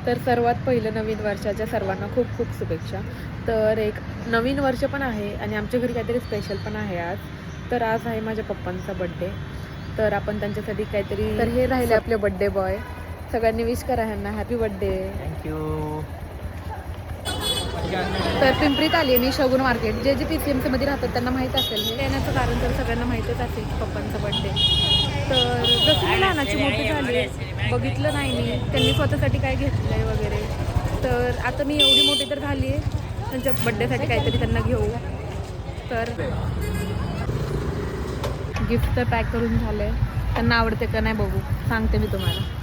तर सर्वात पहिलं नवीन वर्षाच्या सर्वांना खूप खूप शुभेच्छा. तर एक नवीन वर्ष पण आहे आणि आमच्या घरी काहीतरी स्पेशल पण आहे आज. तर आज आहे माझ्या पप्पांचा बड्डे. तर आपण त्यांच्यासाठी काहीतरी, तर हे राहिले आपले बड्डे बॉय. सगळ्यांनी विश करा ह्यांना हॅपी बड्डे. थँक्यू. तर पिंपरीत आली आहे मी, शगुन मार्केट. जे जे PCMC मध्ये राहतात त्यांना माहीत असेल. हे येण्याचं कारण तर सगळ्यांना माहीतच असेल की पप्पांचा बड्डे. तर जसं मी लहानाची मोठी झाली, बघितलं नाही मी त्यांनी स्वतःसाठी काय घेतलं आहे वगैरे. तर आता मी एवढी मोठी तर झाली आहे, त्यांच्या बड्डेसाठी काहीतरी त्यांना घेऊ. तर गिफ्ट तर पॅक करून झालं आहे. त्यांना आवडते का नाही बघू, सांगते मी तुम्हाला.